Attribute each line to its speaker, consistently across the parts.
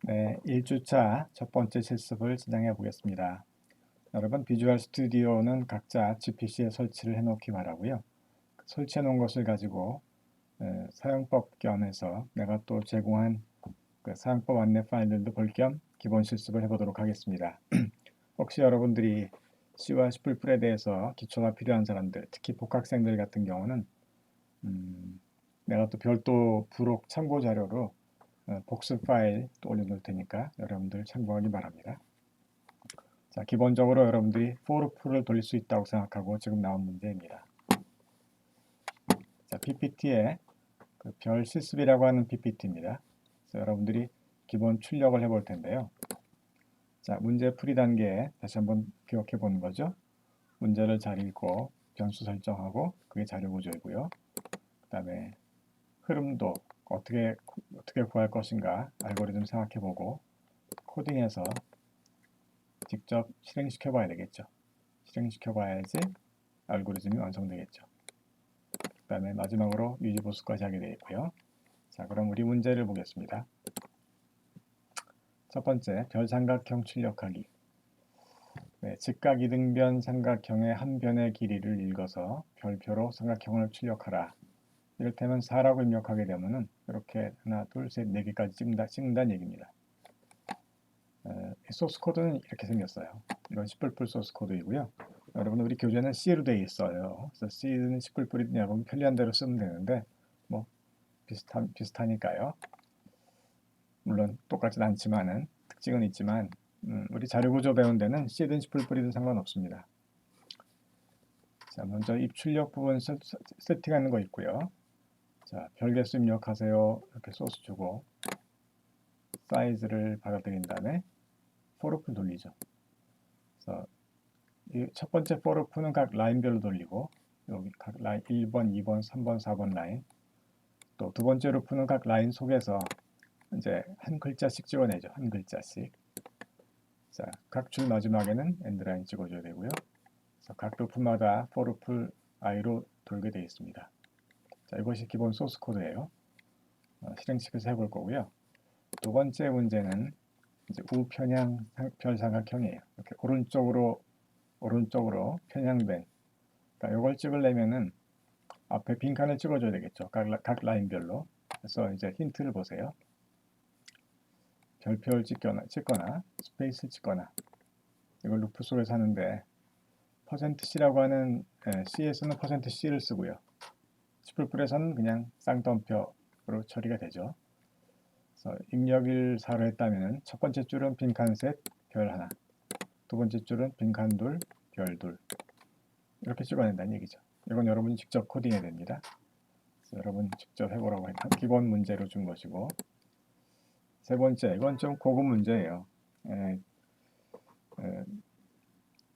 Speaker 1: 네, 1주차 첫 번째 실습을 진행해 보겠습니다. 여러분, 비주얼 스튜디오는 각자 GPC에 설치를 해 놓기 바라고요. 설치해 놓은 것을 가지고 사용법 겸해서 내가 또 제공한 그 사용법 안내 파일들도 볼 겸 기본 실습을 해보도록 하겠습니다. 혹시 여러분들이 C와 C++에 대해서 기초가 필요한 사람들, 특히 복학생들 같은 경우는 내가 또 별도 부록 참고 자료로 복습 파일 또 올려놓을 테니까 여러분들 참고하기 바랍니다. 자, 기본적으로 여러분들이 for loop를 돌릴 수 있다고 생각하고 지금 나온 문제입니다. 자, PPT에 그 별 실습이라고 하는 PPT입니다. 그래서 여러분들이 기본 출력을 해볼 텐데요. 자, 문제 풀이 단계에 다시 한번 기억해 보는 거죠. 문제를 잘 읽고 변수 설정하고 그게 자료 구조이고요. 그 다음에 흐름도 어떻게 구할 것인가 알고리즘 생각해 보고 코딩해서 직접 실행시켜 봐야 되겠죠. 실행시켜 봐야지 알고리즘이 완성되겠죠. 그 다음에 마지막으로 유지보수까지 하게 되어 있고요. 자, 그럼 우리 문제를 보겠습니다. 첫 번째, 별삼각형 출력하기. 네, 직각이등변 삼각형의 한 변의 길이를 읽어서 별표로 삼각형을 출력하라. 이를테면 4라고 입력하게 되면은 이렇게 하나, 둘, 셋, 네 개까지 찍는다는 얘기입니다. 소스 코드는 이렇게 생겼어요. 이건 C++ 소스 코드이고요. 여러분 우리 교재는 C로 되어 있어요. 그래서 C는 C++이든 여러분 편리한 대로 쓰면 되는데 뭐 비슷하니까요. 물론 똑같진 않지만은 특징은 있지만 우리 자료구조 배운 데는 C든 C++이든 상관없습니다. 자, 먼저 입출력 부분 세팅하는 거 있고요. 자, 별개수 입력하세요. 이렇게 소스 주고 사이즈를 받아들인 다음에 for loop 돌리죠. 그래서 이 첫 번째 for loop는 각 라인별로 돌리고 여기 각 라인 1번, 2번, 3번, 4번 라인 또 두 번째 루프는 각 라인 속에서 이제 한 글자씩 찍어내죠. 한 글자씩. 자, 각 줄 마지막에는 엔드라인 찍어줘야 되고요. 그래서 각 루프마다 for loop i로 돌게 되어 있습니다. 자, 이것이 기본 소스 코드예요. 실행시켜서 해볼 거고요. 두 번째 문제는 이제 우편향 별삼각형이에요. 이렇게 오른쪽으로 편향된. 그러니까 이걸 찍으려면은 앞에 빈칸을 찍어줘야 되겠죠. 각 라인별로. 그래서 이제 힌트를 보세요. 별표를 찍거나 스페이스 찍거나 이걸 루프 속에서 하는데 %C라고 하는 C에서는 %C를 쓰고요. C++에서는 그냥 쌍따옴표로 처리가 되죠. 그래서 입력을 4로 했다면 첫 번째 줄은 빈칸 셋, 별 하나 두 번째 줄은 빈칸 둘, 별 둘 이렇게 찍어낸다는 얘기죠. 이건 여러분이 직접 코딩해야 됩니다. 그래서 여러분 직접 해보라고 했던 기본 문제로 준 것이고 세 번째, 이건 좀 고급 문제예요.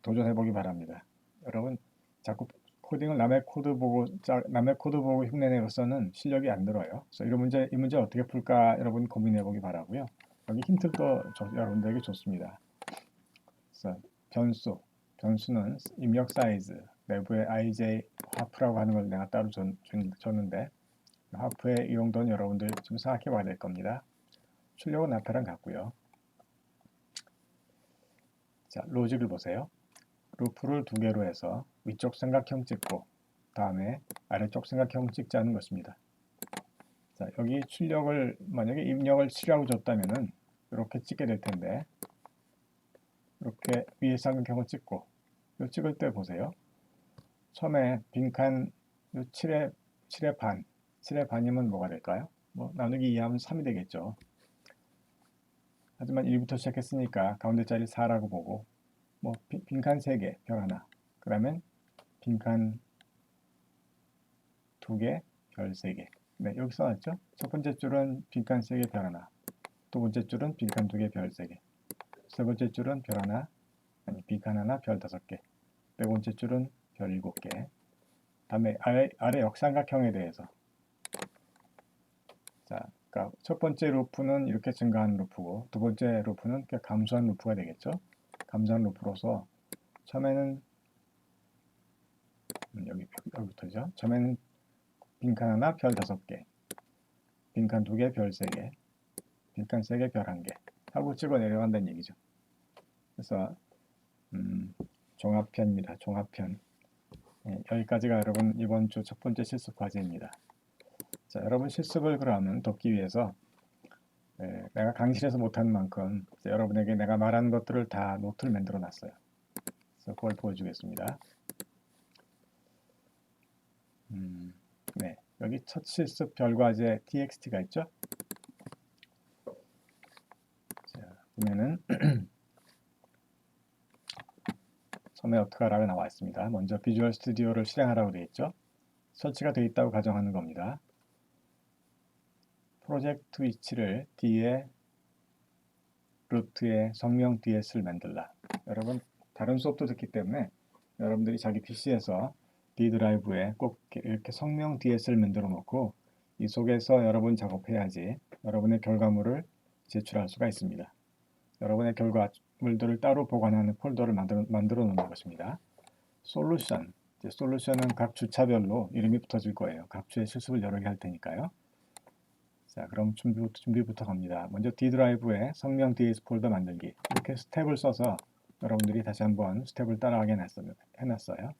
Speaker 1: 도전해보기 바랍니다. 여러분 자꾸 코딩을 남의 코드 보고 흉내내고서는 실력이 안 늘어요. 그래서 이 문제 어떻게 풀까 여러분 고민해보기 바라고요. 여기 힌트도 여러분들에게 좋습니다. 그래서 변수는 입력 사이즈, 내부에 ij 하프라고 하는 걸 내가 따로 줬는데 하프의 이용도는 여러분들 좀 생각해 봐야 될 겁니다. 출력은 앞에랑 같고요. 자, 로직을 보세요. 루프를 두 개로 해서 위쪽 삼각형 찍고 다음에 아래쪽 삼각형 찍자는 것입니다. 자, 여기 출력을 만약에 입력을 7이라고 줬다면은 이렇게 찍게 될 텐데 이렇게 위에 삼각형을 찍고 이 찍을 때 보세요. 처음에 빈칸 7의 반 7의 반이면 뭐가 될까요? 뭐 나누기 2하면 3이 되겠죠. 하지만 1부터 시작했으니까 가운데 자리 4라고 보고 뭐 빈칸 3개, 별 하나 그러면 빈칸 2개, 별 3개 네, 여기 써놨죠? 첫 번째 줄은 빈칸 3개, 별 하나 두 번째 줄은 빈칸 2개, 별 3개 세 번째 줄은 별 하나, 빈칸 하나, 별 5개 네 번째 줄은 별 7개 다음에 아래 역삼각형에 대해서 자, 그러니까 첫 번째 루프는 이렇게 증가하는 루프고 두 번째 루프는 감소한 루프가 되겠죠? 감소한 루프로서 처음에는 여기부터죠. 처음에는 빈칸 하나, 별 5개 빈칸 2개, 별 3개 빈칸 3개, 별 1개 하고 찍어 내려간다는 얘기죠. 그래서 종합편입니다. 종합편. 여기까지가 여러분 이번 주 첫 번째 실습 과제입니다. 자, 여러분 실습을 그러면 돕기 위해서 내가 강의실에서 못하는 만큼 여러분에게 내가 말한 것들을 다 노트를 만들어 놨어요. 그래서 그걸 보여주겠습니다. 네, 여기 첫 실습 별과제 txt가 있죠. 자, 보면은 처음에 어떻게 하라고 나와 있습니다. 먼저 비주얼 스튜디오를 실행하라고 되어 있죠. 설치가 되어 있다고 가정하는 겁니다. 프로젝트 위치를 D에 루트에 성명 DS를 만들라. 여러분 다른 수업도 듣기 때문에 여러분들이 자기 PC에서 D 드라이브에 꼭 이렇게 성명 DS를 만들어 놓고 이 속에서 여러분 작업해야지 여러분의 결과물을 제출할 수가 있습니다. 여러분의 결과물들을 따로 보관하는 폴더를 만들어 놓는 것입니다. 솔루션. 솔루션은 각 주차별로 이름이 붙어질 거예요. 각 주에 실습을 여러 개 할 테니까요. 자, 그럼 준비부터 갑니다. 먼저 D 드라이브에 성명 DS 폴더 만들기. 이렇게 스텝을 써서 여러분들이 다시 한번 스텝을 따라하게 해놨어요.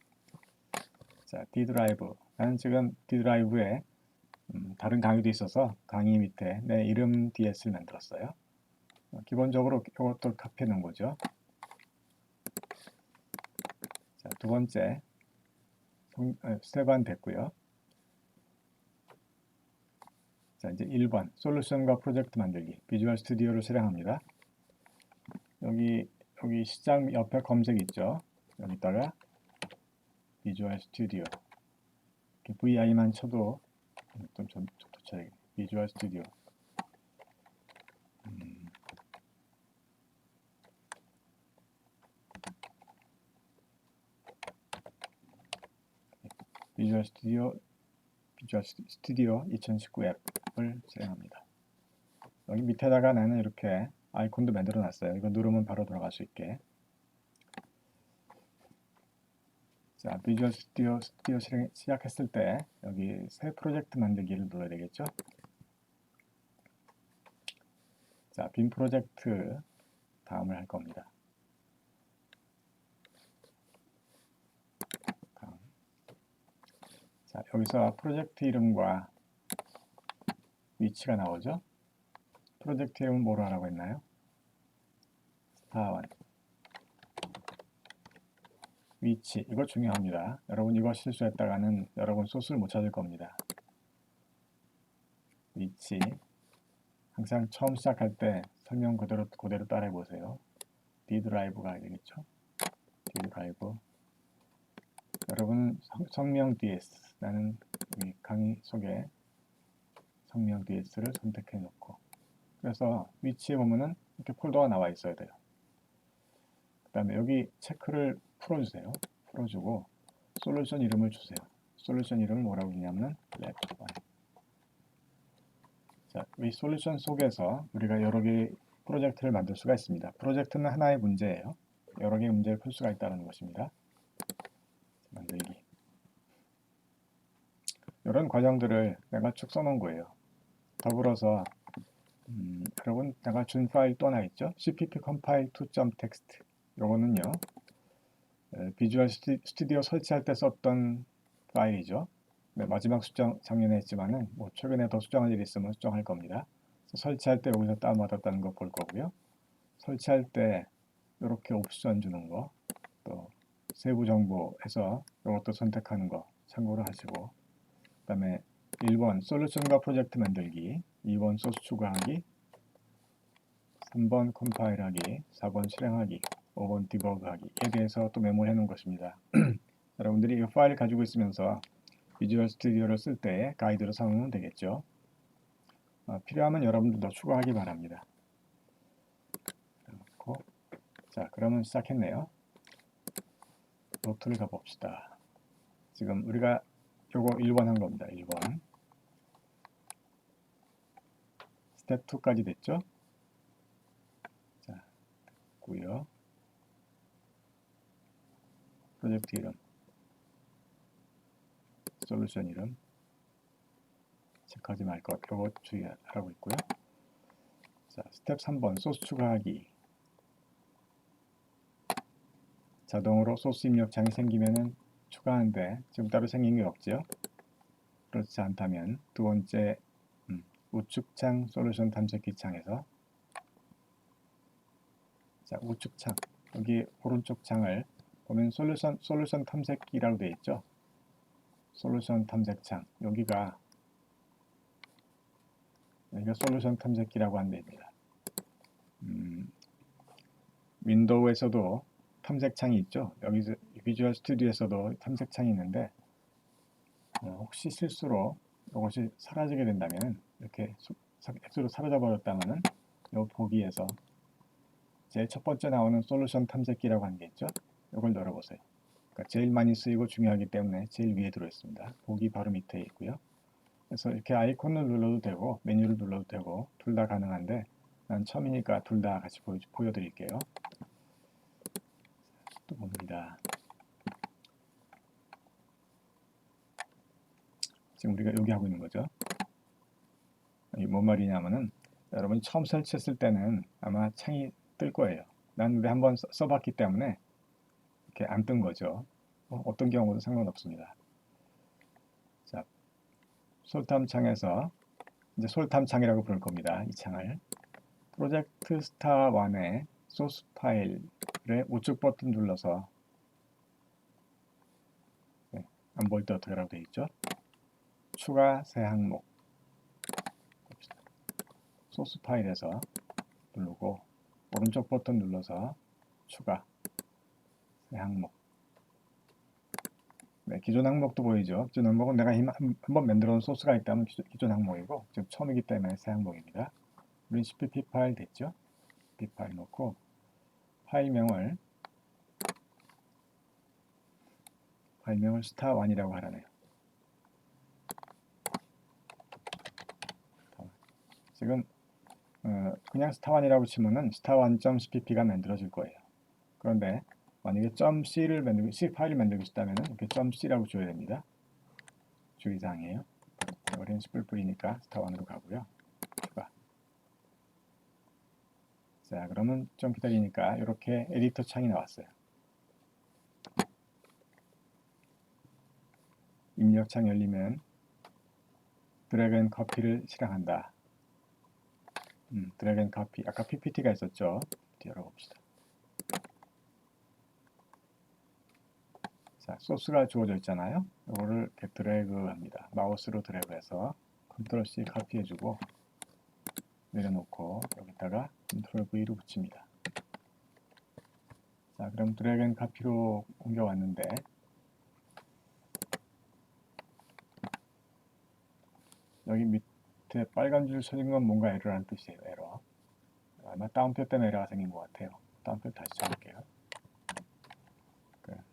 Speaker 1: 자, D 드라이브. 나는 지금 D 드라이브에 다른 강의도 있어서 강의 밑에 내 이름 DS를 만들었어요. 기본적으로 이것도 카피해 놓은 거죠. 자, 두 번째 스텝 1 됐고요. 자, 이제 1번 솔루션과 프로젝트 만들기. 비주얼 스튜디오를 실행합니다. 여기 시작 옆에 검색 있죠. 여기다가 비주얼 스튜디오 VI만 쳐도 좀 붙여야겠네. 비주얼 스튜디오 비주얼 스튜디오 2019 앱을 실행합니다. 여기 밑에다가 나는 이렇게 아이콘도 만들어 놨어요. 이거 누르면 바로 들어갈 수 있게. 자, 비주얼 스튜디오 시작했을 때 여기 새 프로젝트 만들기를 눌러야 되겠죠. 자, 빈 프로젝트 다음을 할 겁니다. 다음. 자, 여기서 프로젝트 이름과 위치가 나오죠. 프로젝트 이름은 뭐로 하라고 했나요? 스타1. 위치, 이거 중요합니다. 여러분 이거 실수했다가는 여러분 소스를 못 찾을 겁니다. 위치, 항상 처음 시작할 때 설명 그대로 따라해 보세요. D 드라이브가 되겠죠. D 드라이브. 여러분 성명 DS, 나는 이 강의 속에 성명 DS를 선택해 놓고, 그래서 위치에 보면은 이렇게 폴더가 나와 있어야 돼요. 그 다음에 여기 체크를 풀어주세요. 풀어주고 솔루션 이름을 주세요. 솔루션 이름을 뭐라고 주냐면 랩1. 자, 이 솔루션 속에서 우리가 여러 개의 프로젝트를 만들 수가 있습니다. 프로젝트는 하나의 문제예요. 여러 개의 문제를 풀 수가 있다는 것입니다. 만들기. 이런 과정들을 내가 쭉 써놓은 거예요. 더불어서 여러분 내가 준 파일 또 하나 있죠. cpp compile to.txt. 요거는요. 비주얼 스튜디오 설치할 때 썼던 파일이죠. 네, 마지막 수정 작년에 했지만은 뭐 최근에 더 수정할 일이 있으면 수정할 겁니다. 설치할 때 여기서 다운받았다는 거 볼 거고요. 설치할 때 이렇게 옵션 주는 거, 또 세부 정보에서 이것도 선택하는 거 참고를 하시고, 그 다음에 1번 솔루션과 프로젝트 만들기, 2번 소스 추가하기, 3번 컴파일하기, 4번 실행하기, 5번 디버그하기에 대해서 또 메모를 해놓은 것입니다. 여러분들이 이 파일을 가지고 있으면서 비주얼 스튜디오를 쓸 때 가이드로 삼으면 되겠죠. 필요하면 여러분들도 추가하기 바랍니다. 자, 그러면 시작했네요. 노트를 가봅시다. 지금 우리가 요거 1번 한 겁니다. 1번. 스텝 2까지 됐죠? 자, 됐고요. 프로젝트 이름, 솔루션 이름 체크하지 말 것, 요거 주의하라고 있고요. 자, 스텝 3번 소스 추가하기. 자동으로 소스 입력창이 생기면은 추가하는데 지금 따로 생긴 게 없죠. 그렇지 않다면 두 번째 우측창 솔루션 탐색기 창에서 자, 우측 창 여기 오른쪽 창을 보면 솔루션 탐색기라고 되어 있죠. 솔루션 탐색창 여기가 솔루션 탐색기라고 하는 데입니다. 윈도우에서도 탐색창이 있죠. 여기서 비주얼 스튜디오에서도 탐색창이 있는데 혹시 실수로 이것이 사라지게 된다면 이렇게 X로 사라져 버렸다면은 이 보기에서 제일 첫 번째 나오는 솔루션 탐색기라고 하는 게 있죠. 이걸 열어보세요. 그러니까 제일 많이 쓰이고 중요하기 때문에 제일 위에 들어있습니다. 보기 바로 밑에 있고요. 그래서 이렇게 아이콘을 눌러도 되고 메뉴를 눌러도 되고 둘 다 가능한데 난 처음이니까 둘 다 같이 보여드릴게요. 또 봅니다. 지금 우리가 여기 하고 있는 거죠. 이게 뭔 말이냐면은 여러분이 처음 설치했을 때는 아마 창이 뜰 거예요. 난 근데 한번 써봤기 때문에 이렇게 안 뜬 거죠. 어떤 경우도 상관없습니다. 자, 솔탐창에서 이제 솔탐창이라고 부를 겁니다. 이 창을 프로젝트 스타 1의 소스 파일의 우측 버튼 눌러서 안 보일 때 어떻게 하라고 되어 있죠? 추가 새 항목 소스 파일에서 누르고 오른쪽 버튼 눌러서 추가 새 항목. 네, 기존 항목도 보이죠? 기존 항목은 내가 한번 만들어 놓은 소스가 있다면 기존 항목이고 지금 처음이기 때문에 새 항목입니다. 우린 cpp 파일 됐죠? cpp 파일 놓고 파일명을 star1이라고 하라네요. 지금 그냥 star1이라고 치면은 star1.cpp가 만들어질 거예요. 그런데 만약에 .c를 만들고 C 파일을 만들고 싶다면 이렇게 .c라고 줘야 됩니다. 주의사항이에요. 우리는 뿔뿔이니까 star1으로 가고요. 추가. 자, 그러면 좀 기다리니까 이렇게 에디터 창이 나왔어요. 입력창 열리면 드래그 앤 커피를 실행한다. 드래그 앤 커피. 아까 PPT가 있었죠. 열어봅시다. 자, 소스가 주어져 있잖아요. 이거를 이렇게 드래그 합니다. 마우스로 드래그해서 컨트롤 C 카피해주고 내려놓고 여기다가 컨트롤 V로 붙입니다. 자, 그럼 드래그 앤 카피로 옮겨왔는데 여기 밑에 빨간 줄 쳐진 건 뭔가 에러라는 뜻이에요. 에러. 아마 다운표 때문에 에러가 생긴 것 같아요. 다운표 다시 쳐볼게요.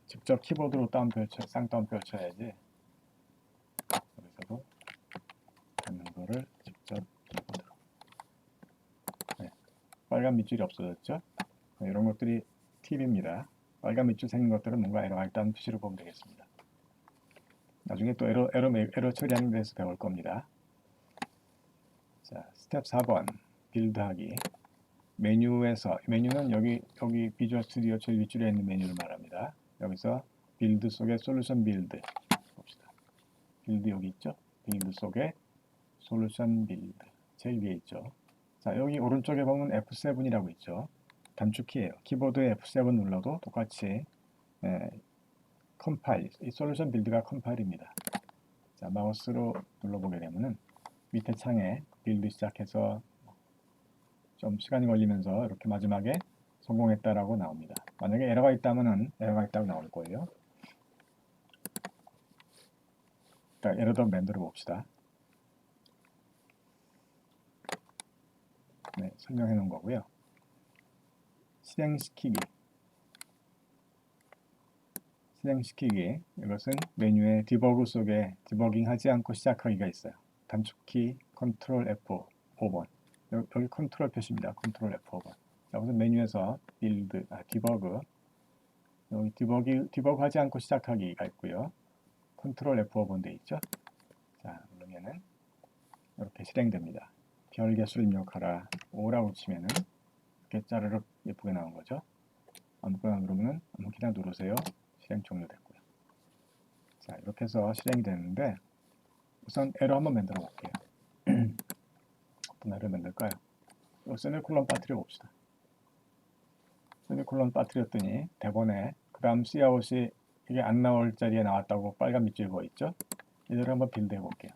Speaker 1: 직접 키보드로 쌍따옴표를 쳐야지 여기서도 받는 거를 직접 키보드로. 네, 빨간 밑줄이 없어졌죠? 이런 것들이 팁입니다. 빨간 밑줄 생긴 것들은 뭔가 에러가 있다는 표시로 보면 되겠습니다. 나중에 또 에러 처리하는 데서 배울 겁니다. 자, 스텝 4번 빌드하기. 메뉴는 여기 비주얼 스튜디오 제일 윗줄에 있는 메뉴를 말합니다. 여기서 빌드 속에 솔루션 빌드 봅시다. 빌드 여기 있죠? 빌드 속에 솔루션 빌드 제일 위에 있죠. 자, 여기 오른쪽에 보면 F7이라고 있죠. 단축키예요. 키보드에 F7 눌러도 똑같이 컴파일, 이 솔루션 빌드가 컴파일입니다. 자, 마우스로 눌러보게 되면은 밑에 창에 빌드 시작해서 좀 시간이 걸리면서 이렇게 마지막에 성공했다라고 나옵니다. 만약에 에러가 있다면은 에러가 있다고 나올 거예요. 일단 에러도 만들어 봅시다. 네, 설명해 놓은 거고요. 실행시키기. 이것은 메뉴의 디버그 속에 디버깅 하지 않고 시작하기가 있어요. 단축키 컨트롤 F5번. 여기 컨트롤 표시입니다. 컨트롤 F5번. 자, 우선 메뉴에서 빌드, 디버그. 여기 디버그 하지 않고 시작하기가 있고요. 컨트롤 F5번 돼 있죠. 자, 누르면은 이렇게 실행됩니다. 별 개수를 입력하라 5라고 치면은 이렇게 짜르륵 예쁘게 나온 거죠. 아무거나 누르면 아무렇게나 누르세요. 실행 종료됐고요. 자, 이렇게 해서 실행이 되는데 우선 에러 한번 만들어 볼게요. 어떤 에러 만들까요? 세미콜론 빠뜨려 봅시다. 세미콜론 빠뜨렸더니 대본에 그 다음 Cout이 이게 안 나올 자리에 나왔다고 빨간 밑줄 그어 있죠? 이대로 한번 빌드 해볼게요.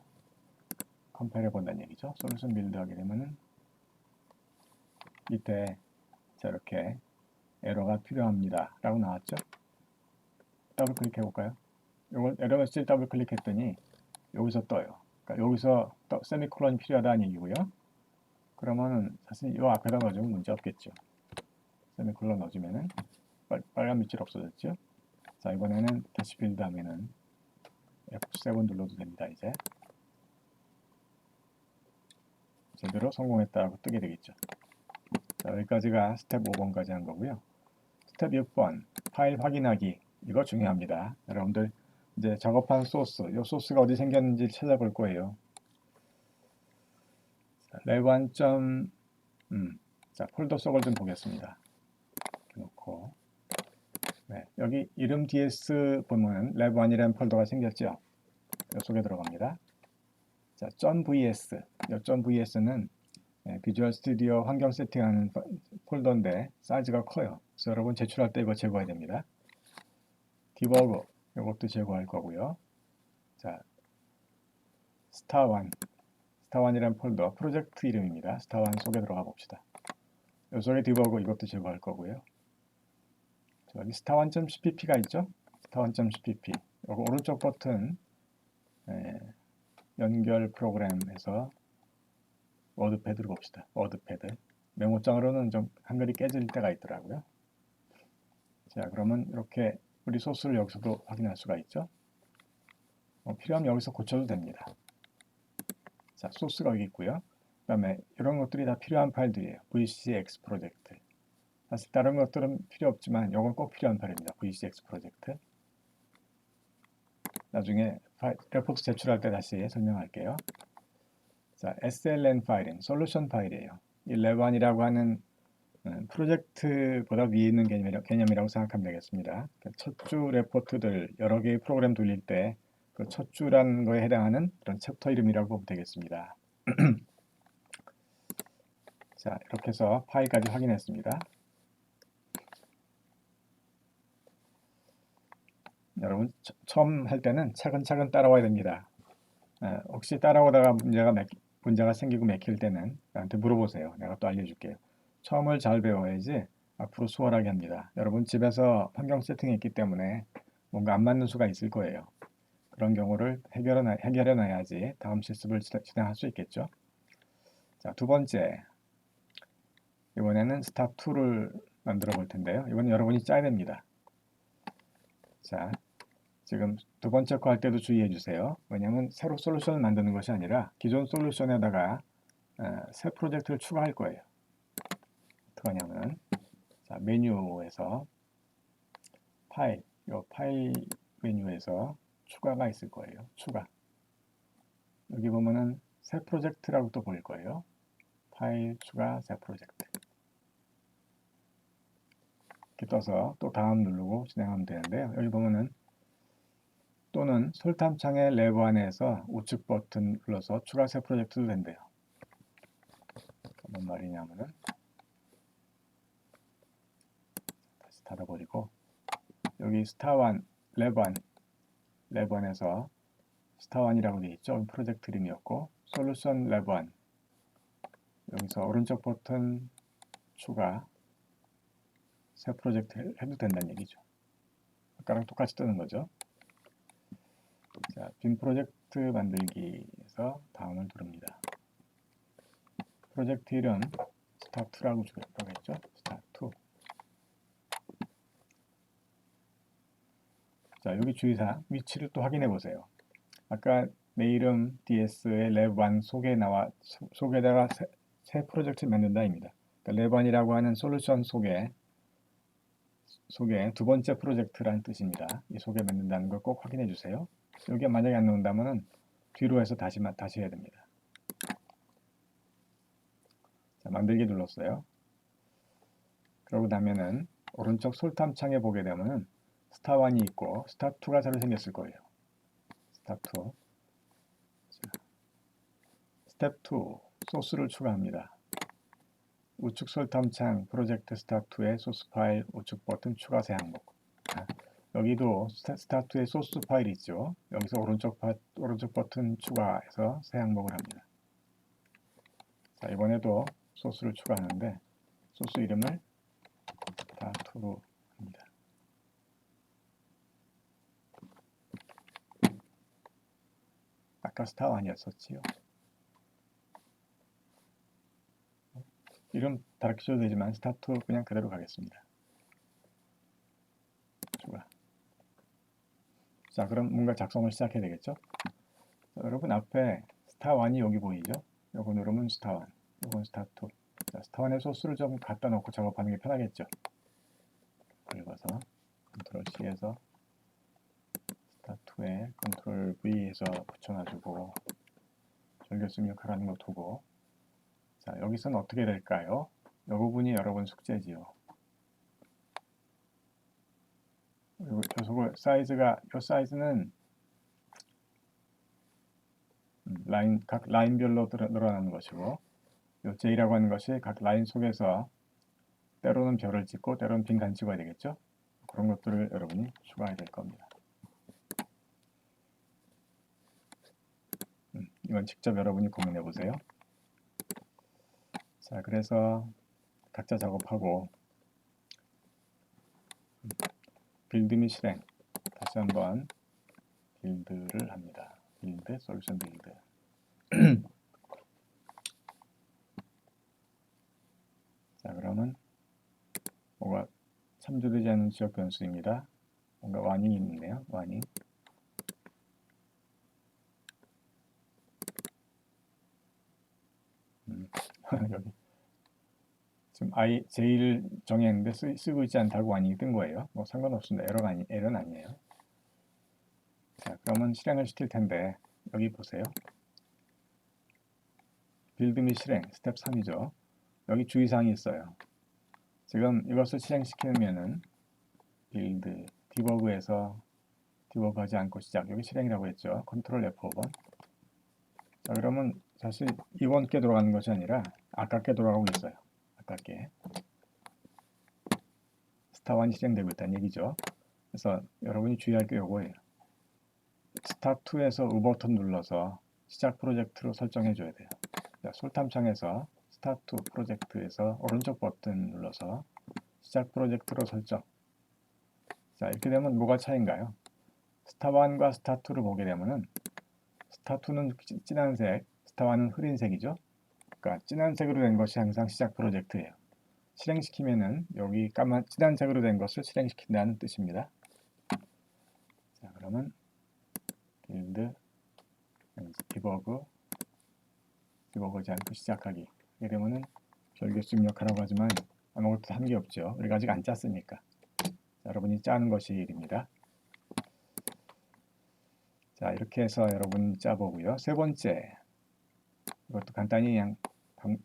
Speaker 1: 컴파일 해본다는 얘기죠. 솔루션 빌드 하게 되면은 밑에 자 이렇게 에러가 필요합니다 라고 나왔죠. 더블 클릭해 볼까요? 이걸 에러 메시지를 더블 클릭했더니 여기서 떠요. 그러니까 여기서 세미콜론이 필요하다는 얘기고요. 그러면은 사실 이 앞에다 넣어주면 문제 없겠죠. 세미콜론 넣어주면은 빨간 밑줄 없어졌죠. 자, 이번에는 다시 빌드 하면은 F7 눌러도 됩니다. 이제 제대로 성공했다고 뜨게 되겠죠. 자, 여기까지가 스텝 5번까지 한 거고요. 스텝 6번 파일 확인하기, 이거 중요합니다. 여러분들 이제 작업한 소스, 이 소스가 어디 생겼는지 찾아볼 거예요. 레반. 자, 폴더 속을 좀 보겠습니다. 이렇게 놓고 네, 여기 이름 ds 보면 레반이라는 폴더가 생겼죠. 이 속에 들어갑니다. 자, .vs, 이 .vs는 비주얼 스튜디오 환경 세팅하는 폴더인데 사이즈가 커요. 그래서 여러분 제출할 때 이거 제거해야 됩니다. 디버그, 이것도 제거할 거고요. 자, 스타1이라는 폴더 프로젝트 이름입니다. 스타1 속에 들어가 봅시다. 이 속에 디버그 이것도 제거할 거고요. 여기 star1.cpp가 있죠? star1.cpp. 여기 오른쪽 버튼 연결 프로그램에서 워드패드로 봅시다. 워드패드. 메모장으로는 좀 한글이 깨질 때가 있더라고요. 자, 그러면 이렇게 우리 소스를 여기서도 확인할 수가 있죠. 필요하면 여기서 고쳐도 됩니다. 자, 소스가 여기 있고요. 그 다음에 이런 것들이 다 필요한 파일들이에요. VCX 프로젝트. 사실 다른 것들은 필요 없지만 이건 꼭 필요한 파일입니다. VCX 프로젝트. 나중에 레포트 제출할 때 다시 설명할게요. 자, SLN 파일은 솔루션 파일이에요. 이 레반이라고 하는 프로젝트보다 위에 있는 개념이라고 생각하면 되겠습니다. 첫 주 레포트들 여러 개의 프로그램 돌릴 때 그 첫 주라는 거에 해당하는 그런 챕터 이름이라고 보면 되겠습니다. 자, 이렇게 해서 파일까지 확인했습니다. 여러분 처음 할 때는 차근차근 따라와야 됩니다. 혹시 따라오다가 문제가 생기고 맥힐 때는 나한테 물어보세요. 내가 또 알려줄게요. 처음을 잘 배워야지 앞으로 수월하게 합니다. 여러분 집에서 환경 세팅했기 때문에 뭔가 안 맞는 수가 있을 거예요. 그런 경우를 해결해 놔야지 다음 실습을 진행할 수 있겠죠. 자, 두 번째, 이번에는 스탑2를 만들어 볼 텐데요. 이건 여러분이 짜야 됩니다. 자, 지금 두 번째 거 할 때도 주의해 주세요. 왜냐하면 새로 솔루션을 만드는 것이 아니라 기존 솔루션에다가 새 프로젝트를 추가할 거예요. 어떻게 하냐면 자, 메뉴에서 파일 메뉴에서 추가가 있을 거예요. 추가. 여기 보면은 새 프로젝트라고 또 보일 거예요. 파일 추가 새 프로젝트. 이렇게 떠서 또 다음 누르고 진행하면 되는데요. 여기 보면은 또는 솔탐창의 레버 안에서 우측 버튼 눌러서 추가 새 프로젝트도 된대요. 뭔 말이냐면은 다시 닫아버리고 여기 스타1 레번에서 스타1이라고 되어 있죠. 프로젝트 이름이었고 솔루션 레번 여기서 오른쪽 버튼 추가 새 프로젝트 해도 된다는 얘기죠. 아까랑 똑같이 뜨는 거죠. 자, 빈 프로젝트 만들기에서 다음을 누릅니다. 프로젝트 이름 스타2라고 주겠죠. 스타2. 자, 여기 주의사항 위치를 또 확인해 보세요. 아까 내 이름 DS의 랩1 속에다가 새 프로젝트 만든다입니다. 그러니까 랩1이라고 하는 솔루션 속에 두 번째 프로젝트라는 뜻입니다. 이 속에 만든다는 걸 꼭 확인해 주세요. 여기에 만약에 안 나온다면 뒤로 해서 다시 해야 됩니다. 자, 만들기 눌렀어요. 그러고 나면은 오른쪽 솔탐창에 보게 되면은 스타1이 있고 스타2가 새로 생겼을 거예요. 스타2. 스텝 2, 소스를 추가합니다. 우측 솔탐창 프로젝트 스타2의 소스 파일 우측 버튼 추가 새 항목. 여기도 스타2의 소스 파일이 있죠. 여기서 오른쪽 버튼 추가해서 새 항목을 합니다. 자, 이번에도 소스를 추가하는데 소스 이름을 스타2로 합니다. 아까 스타1이었었지요. 이름 다르게 줘도 되지만 스타2 그냥 그대로 가겠습니다. 추가. 자, 그럼 뭔가 작성을 시작해야 되겠죠? 자, 여러분 앞에 스타1이 여기 보이죠? 요거 누르면 스타1, 요건 스타2. 자, 스타1의 소스를 좀 갖다 놓고 작업하는 게 편하겠죠? 긁어서 컨트롤 C에서 스타2에 컨트롤 V에서 붙여놔주고 절교습력하라는 거 두고. 자, 여기서는 어떻게 될까요? 이 부분이 여러분 숙제지요. 그리고 요 사이즈는 각 라인별로 늘어나는 것이고, 요 J라고 하는 것이 각 라인 속에서 때로는 별을 찍고 때로는 빈칸 찍어야 되겠죠? 그런 것들을 여러분이 추가해야 될 겁니다. 이건 직접 여러분이 고민해 보세요. 자, 그래서 각자 작업하고 빌드 및 실행 다시 한번 빌드를 합니다. 빌드, 솔루션 빌드. 자, 그러면 뭐가 참조되지 않는 지역 변수입니다. 뭔가 와닝이 있네요. 와닝. 여기 지금 J를 정했는데 쓰고 있지 않다고 와닝이 뜬 거예요. 뭐 상관없습니다. 에러는 아니에요. 자, 그러면 실행을 시킬 텐데 여기 보세요. 빌드 및 실행 스텝 3이죠. 여기 주의사항이 있어요. 지금 이것을 실행시키면은 빌드, 디버그에서 디버그하지 않고 시작. 여기 실행이라고 했죠. 컨트롤 F5번. 자, 그러면 사실 이번 게 돌아가는 것이 아니라 아깝게 돌아가고 있어요. 아깝게. 스타1이 실행되고 있다는 얘기죠. 그래서 여러분이 주의할 게 요거예요. 스타2에서 우 버튼 눌러서 시작 프로젝트로 설정해 줘야 돼요. 자, 솔탐창에서 스타2 프로젝트에서 오른쪽 버튼 눌러서 시작 프로젝트로 설정. 자, 이렇게 되면 뭐가 차이인가요? 스타1과 스타2를 보게 되면은 스타2는 진한색, 스타1은 흐린색이죠. 그러니까 진한색으로 된 것이 항상 시작 프로젝트예요. 실행시키면은 여기 진한색으로 된 것을 실행시킨다는 뜻입니다. 자, 그러면 빌드, 디버그지 않고 시작하기. 이렇게 되면은 별개수 입력하라고 하지만 아무것도 한 게 없죠. 우리가 아직 안 짰으니까. 자, 여러분이 짜는 것이 일입니다. 자, 이렇게 해서 여러분 짜보고요. 세 번째, 이것도 간단히 그냥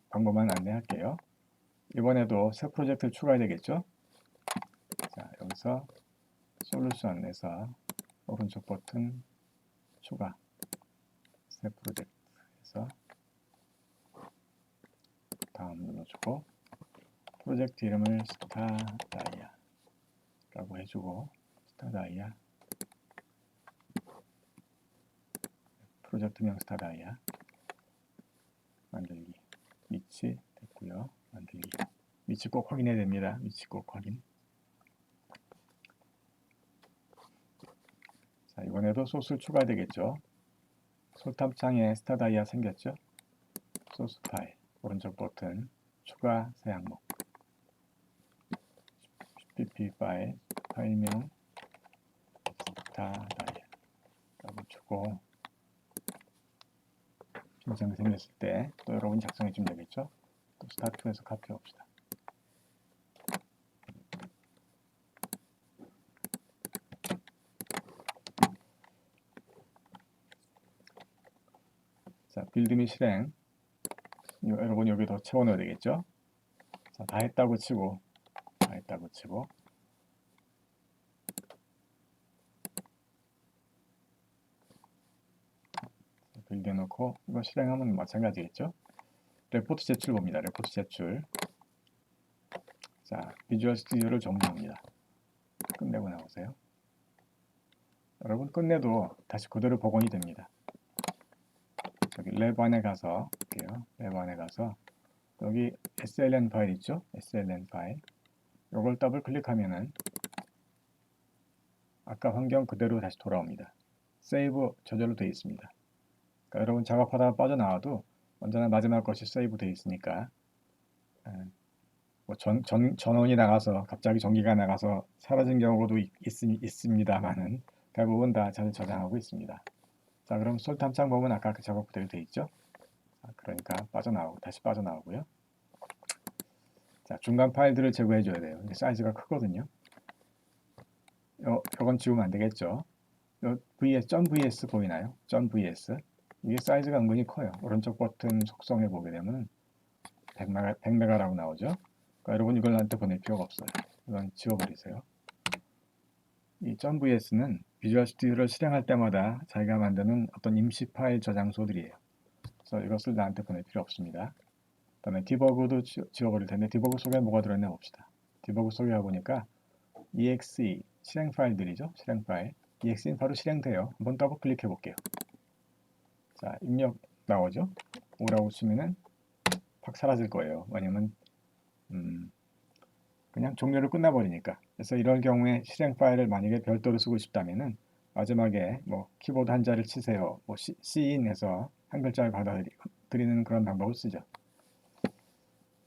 Speaker 1: 방법만 안내할게요. 이번에도 새 프로젝트를 추가해야 되겠죠? 자, 여기서 솔루션에서 오른쪽 버튼 추가, 새 프로젝트에서 다음 눌러주고 프로젝트 이름을 스타다이아라고 해주고 스타다이아 프로젝트명 스타다이아 만들기 위치 됐고요. 만들기 위치 꼭 확인해야 됩니다. 위치 꼭 확인. 자, 이번에도 소스를 추가해야 되겠죠. 솔탑창에 스타다이아 생겼죠. 소스 파일 오른쪽 버튼 추가 새 항목 pp 파일명 스타다이아라고 주고 빈장이 생겼을 때 또 여러분이 작성해 주면 되겠죠. 또 스타2에서 카피 봅시다. 자, 빌드 및 실행 여러분 여기 더 채워넣어야 되겠죠? 자, 다 했다고 치고 빌드 해놓고 이거 실행하면 마찬가지겠죠? 레포트 제출 봅니다. 레포트 제출. 자, 비주얼 스튜디오를 종료합니다. 끝내고 나오세요. 여러분 끝내도 다시 그대로 복원이 됩니다. 여기 랩 안에 가서 볼게요. 랩 안에 가서 여기 SLN 파일 있죠? SLN 파일. 이걸 더블 클릭하면은 아까 환경 그대로 다시 돌아옵니다. 세이브 저절로 되어 있습니다. 그러니까 여러분 작업하다가 빠져나와도 언제나 마지막 것이 세이브 되어 있으니까 뭐 전원이 나가서 갑자기 전기가 나가서 사라진 경우도 있습니다만은 대부분 다 잘 저장하고 있습니다. 자, 그럼 솔탐창 보면 아까 그 작업 그대로 되어 있죠? 자, 그러니까 다시 빠져나오고요. 자, 중간 파일들을 제거해 줘야 돼요. 이게 사이즈가 크거든요. 이건 지우면 안 되겠죠? .vs 보이나요? .vs 이게 사이즈가 은근히 커요. 오른쪽 버튼 속성해 보게 되면 100메가라고 나오죠? 그러니까 여러분 이걸 나한테 보낼 필요가 없어요. 이건 지워버리세요. 이 .vs는 비주얼 스튜디오를 실행할 때마다 자기가 만드는 어떤 임시 파일 저장소들이에요. 그래서 이것을 나한테 보낼 필요 없습니다. 그 다음에 디버그도 지워버릴 텐데 디버그 속에 뭐가 들어있나 봅시다. 디버그 속에 가보니까 exe 실행 파일들이죠. 실행 파일. exe는 바로 실행돼요. 한번 더블 클릭해 볼게요. 자, 입력 나오죠. 오라고 치면은 팍 사라질 거예요. 왜냐면 그냥 종료를 끝나버리니까. 그래서 이럴 경우에 실행 파일을 만약에 별도로 쓰고 싶다면은 마지막에 뭐 키보드 한자를 치세요. 뭐 c인해서 한 글자를 받아들이는 그런 방법을 쓰죠.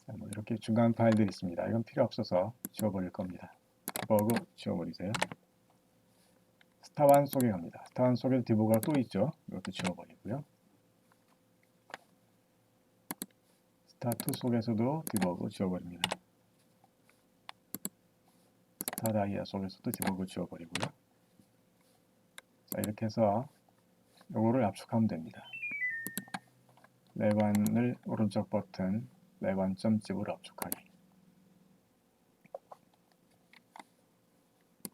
Speaker 1: 자, 뭐 이렇게 중간 파일들이 있습니다. 이건 필요 없어서 지워버릴 겁니다. 디버그 지워버리세요. 스타1 속에 갑니다. 스타1 속에 디버그가 또 있죠. 이것도 지워버리고요. 스타2 속에서도 디버그 지워버립니다. 스타다이아 속에서도 디버그 지워버리고요. 자, 이렇게 해서 요거를 압축하면 됩니다. 레반을 오른쪽 버튼 레반.zip으로 압축하기.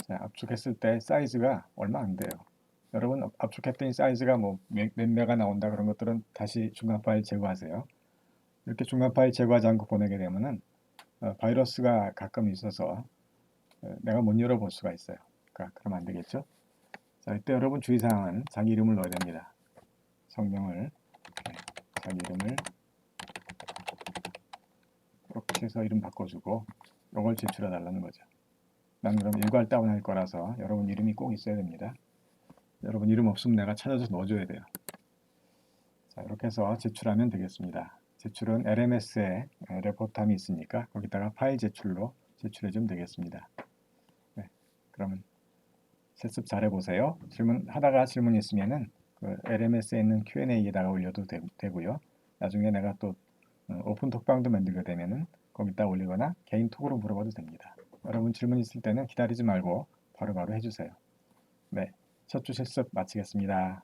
Speaker 1: 자, 압축했을 때 사이즈가 얼마 안 돼요. 여러분 압축했더니 사이즈가 뭐 몇 메가 나온다 그런 것들은 다시 중간 파일 제거하세요. 이렇게 중간 파일 제거하지 않고 보내게 되면은 바이러스가 가끔 있어서 내가 못 열어볼 수가 있어요. 그러니까 그러면 안 되겠죠. 자, 이때 여러분 주의사항은 자기 이름을 넣어야 됩니다. 성명을 자기 이름을 이렇게 해서 이름 바꿔주고 이걸 제출해 달라는 거죠. 난 그럼 일괄 다운할 거라서 여러분 이름이 꼭 있어야 됩니다. 여러분 이름 없으면 내가 찾아서 넣어줘야 돼요. 자, 이렇게 해서 제출하면 되겠습니다. 제출은 LMS에 레포트함이 있으니까 거기다가 파일 제출로 제출해 주면 되겠습니다. 네, 그러면 실습 잘 해보세요. 하다가 질문 있으면은 그 LMS에 있는 Q&A에다가 올려도 되고요. 나중에 내가 또 오픈 톡방도 만들게 되면은 거기다 올리거나 개인 톡으로 물어봐도 됩니다. 여러분 질문 있을 때는 기다리지 말고 바로바로 해주세요. 네, 첫 주 실습 마치겠습니다.